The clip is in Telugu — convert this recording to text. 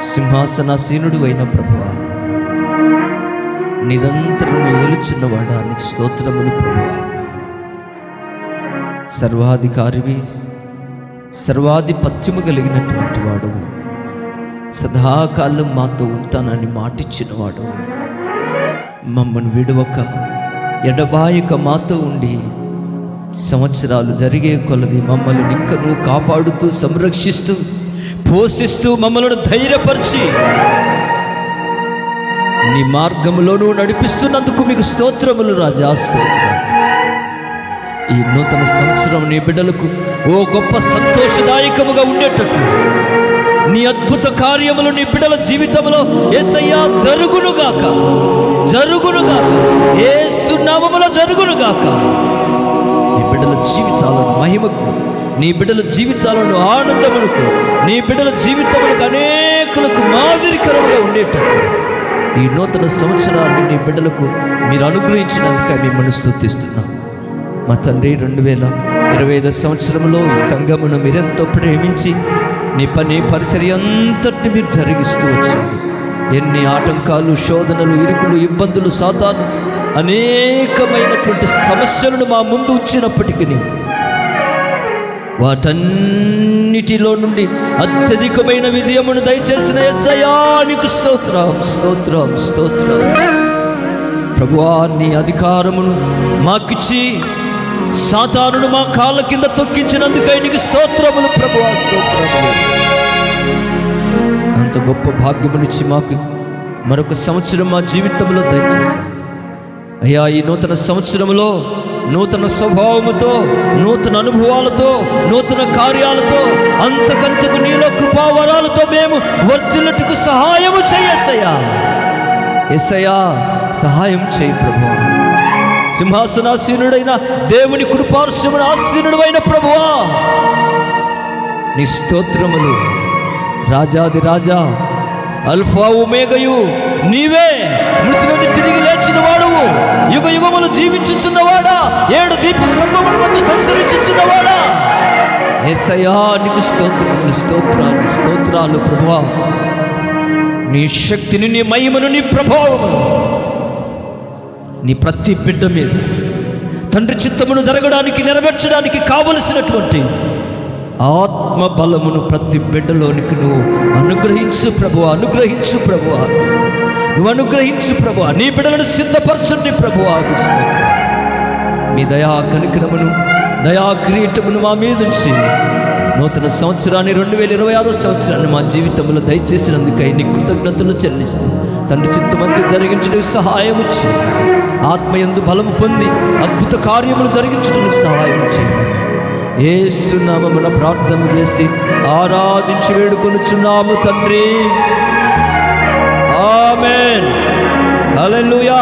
సింహాసనాసీనుడు అయిన ప్రభువా, నిరంతరం ఏలుచున్నవాడా నీకు స్తోత్రములు ప్రభువా. సర్వాధికారివి, సర్వాధిపత్యము కలిగినటువంటి వాడు, సదాకాలం మాతో ఉంటానని మాటిచ్చినవాడు, మమ్మల్ని విడవక ఎడబాయక మాతో ఉండి సంవత్సరాలు జరిగే కొలది మమ్మల్ని ఇంకనూ కాపాడుతూ, సంరక్షిస్తూ, పోషిస్తూ, మమ్మల్ని ధైర్యపరిచి నీ మార్గంలోనూ నడిపిస్తున్నందుకు మీకు స్తోత్రములు రాజా, స్తోత్రం. ఈ నూతన సంవత్సరం నీ బిడ్డలకు ఓ గొప్ప సంతోషదాయకముగా ఉండేటట్లు నీ అద్భుత కార్యములు నీ బిడ్డల జీవితంలో యేసయ్యా జరుగునుగాక, జరుగునుగాక, యేసు నామములో జరుగునుగాక. నీ బిడ్డల జీవితాలను మహిమకు, నీ బిడ్డల జీవితాలను ఆనందములకు, నీ బిడ్డల జీవితములకు అనేకులకు మాదిరికరంగా ఉండేటట్లు ఈ నూతన సంవత్సరాన్ని నీ బిడ్డలకు మీరు అనుగ్రహించినందుకే మిమ్మల్ని స్తుతిస్తున్నాం. మా తండ్రి, 2025 సంవత్సరంలో ఈ సంఘమును మీరెంతో ప్రేమించి నీ పని పరిచర్య అంతటి మీరు జరిగిస్తూ వచ్చారు. ఎన్ని ఆటంకాలు, శోధనలు, ఇరుకులు, ఇబ్బందులు, సాతాను అనేకమైనటువంటి సమస్యలను మా ముందు ఉంచినప్పటికీ వాటన్నిటిలో నుండి అత్యధికమైన విజయమును దయచేసిన యేసయ్యా నీకు స్తోత్రం, స్తోత్రం, స్తోత్రం. ప్రభువా, నీ అధికారమును మాకిచ్చి సాతానును మా కాళ్ళ కింద తొక్కించినందుకై నీకు స్తోత్రములు ప్రభువా, స్తోత్రములు. అంత గొప్ప భాగ్యమునిచ్చి మాకు మరొక సంవత్సరం మా జీవితంలో దయచేసి అయ్యా, ఈ నూతన సంవత్సరంలో నూతన స్వభావముతో, నూతన అనుభవాలతో, నూతన కార్యాలతో, అంతకంతకు నీలో కృపావరాలతో మేము వర్ధిల్లుటకు సహాయము చేయేసయ్యా. యేసయ్యా, సహాయం చేయి ప్రభువా. సింహాసనాసీనుడైన దేవుని కృపార్శ్వమున ఆసీనుడు అయిన ప్రభువా, నీ స్తోత్రములు. రాజాది రాజా, అల్ఫా ఒమేగయు నీవే, మృతి నుండి తిరిగి లేచిన వాడువు, యుగ యుగములు జీవించుచున్నవాడా, 7 దీపస్తంభముల మధ్య సంచరించుచున్నవాడా, యేసయ్యా నీకు స్తోత్రములు, స్తోత్రాలు, స్తోత్రాలు ప్రభువా. నీ శక్తిని, నీ మహిమను, నీ ప్రభావమును నీ ప్రతి బిడ్డ మీద తండ్రి చిత్తమును జరగడానికి, నెరవేర్చడానికి కావలసినటువంటి ఆత్మ బలమును ప్రతి బిడ్డలోనికి నువ్వు అనుగ్రహించు ప్రభువా, అనుగ్రహించు ప్రభువా, నువ్వు అనుగ్రహించు ప్రభువా. నీ బిడ్డలను సిద్ధపరచండి ప్రభువా. మీ దయా కనికరమును, దయా కిరీటమును మా మీద ఉంచి నూతన సంవత్సరాన్ని 2026 సంవత్సరాన్ని మా జీవితంలో దయచేసినందుకై నీ కృతజ్ఞతలు చెల్లిస్తూ తండ్రి చిత్తమంతా జరిగించడానికి సహాయం ఇచ్చి, ఆత్మయందు బలము పొంది అద్భుత కార్యములు జరిగించడానికి సహాయం చేయండి. యేసు నామమున ప్రార్థన చేసి ఆరాధించి వేడుకొనుచున్నాము తండ్రి. ఆమేన్. హల్లెలూయా.